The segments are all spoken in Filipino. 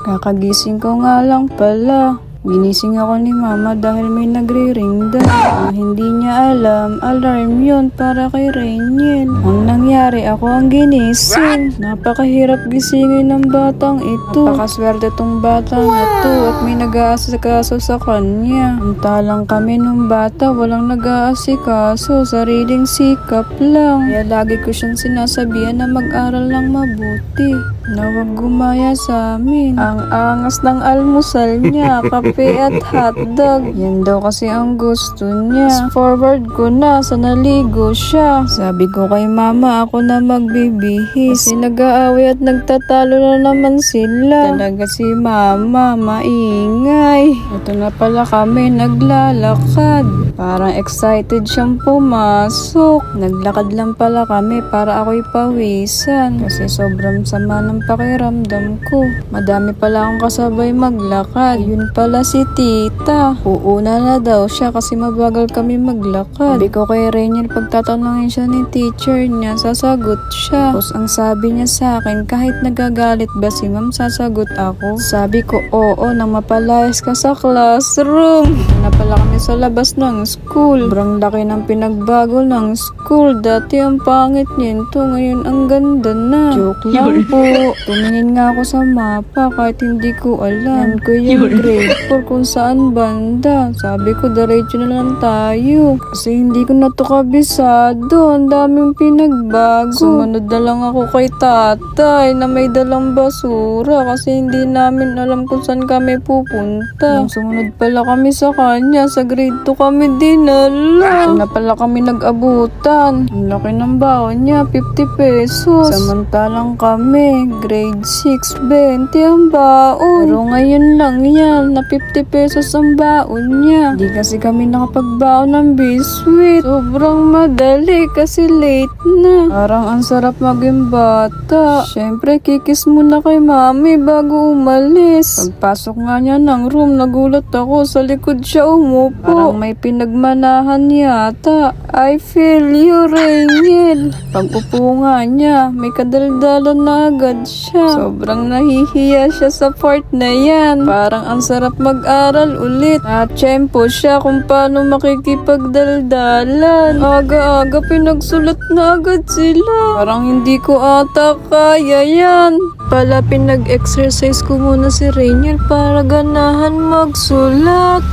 Kakagising ko nga lang pala. Ginising ako ni mama dahil may nagre-ring daw. Ang hindi niya alam, alarm yun para kay Rainiel. Ang nangyari, ako ang ginising. Napakahirap gisingin ng batang ito. Napakaswerte tong batang ito at may nag-aasikaso sa kanya. Antalang kami nung bata, walang nag-aasikaso. Sariling sikap lang. Kaya lagi ko siyang sinasabihan na mag-aral lang mabuti. Na wag gumaya sa amin. Ang angas ng almusal niya, kape at hotdog. Yan daw kasi ang gusto niya. Forward ko na sa naligo siya. Sabi ko kay mama, ako na magbibihis. Kasi nag-aaway at nagtatalo na naman sila. Talaga si mama, maingay. Ito na pala kami naglalakad. Parang excited siyang pumasok. Naglakad lang pala kami para ako'y pawisan. Kasi sobrang sama ng pakiramdam ko. Madami pala akong kasabay maglakad. Yun pala si tita. Uuna na daw siya kasi mabagal kami maglakad. Sabi ko kay Rainiel, pagtatanungin siya ni teacher niya, sasagot siya. Tapos ang sabi niya sa akin, kahit nagagalit ba si ma'am, sasagot ako. Sabi ko, oo, nang mapalayas ka sa classroom. Dito na pala kami sa labas ng school. Sobrang laki ng pinagbago ng school. Dati ang pangit nito, ngayon ang ganda na. Joke lang po. Tumingin nga ako sa mapa kahit hindi ko alam. Yan ko yung grade 4 kung saan banda. Sabi ko, diretso na lang tayo. Kasi hindi ko na to kabisado. Ang daming pinagbago. Sumunod na lang ako kay tatay na may dalang basura kasi hindi namin alam kung saan kami pupunta. Nung sumunod pala kami sa kanya, sa grade 2 kami dinala. Na pala kami nag-abutan. Ang laki ng baon niya, 50 pesos. Samantalang kami, grade 6, 20 ang baon. Pero ngayon lang yan, na 50 pesos ang baon niya. Di kasi kami nakapagbaon ng biscuit. Sobrang madali kasi late na. Parang ang sarap maging bata. Siyempre, kikis muna kay mami bago umalis. Pagpasok nga niya ng room, nagulat ako. Sa likod siya umupo. Parang may pinagmanahan yata. I feel you, Rainiel. Pag upo nga niya, may kadaldalan na agad siya. Sobrang nahihiya siya sa part na yan. Parang ang sarap mag-aral ulit. Na-tsempo siya kung paano makikipagdaldalan. Aga-aga pinagsulat na agad sila. Parang hindi ko ata kaya yan. Pala pinag-exercise ko muna si Rainiel para ganahan magsulat.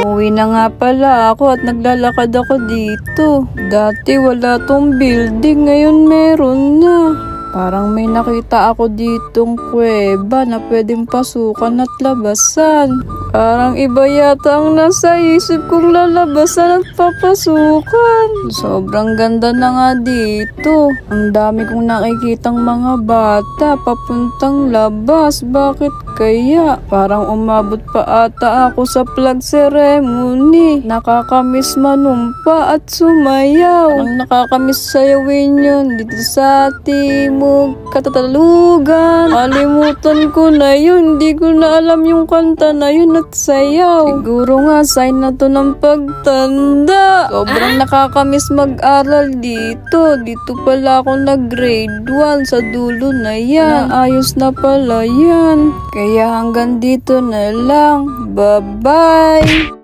Umuwi na nga pala ako at naglalakad ako dito. Dati wala tong building, ngayon meron na. Parang may nakita ako ditong kuweba na pwedeng pasukan at labasan. Parang iba yata ang nasa isip kong lalabasan at papasukan. Sobrang ganda na nga dito. Ang dami kong nakikitang mga bata papuntang labas. Bakit kaya? Parang umabot pa ata ako sa flag ceremony. Nakakamiss manumpa at sumayaw. Ang nakakamiss sayawin yun dito sa Timog Katatalugan. Kalimutan ko na yun. Hindi ko na alam yung kanta na yun at sayaw. Siguro nga sign na to ng pagtanda. Sobrang nakakamiss mag-aral dito. Dito pala ako nag-grade 1 sa dulo na yan. Naayos na pala yan. Kaya hanggang dito na lang. Bye-bye!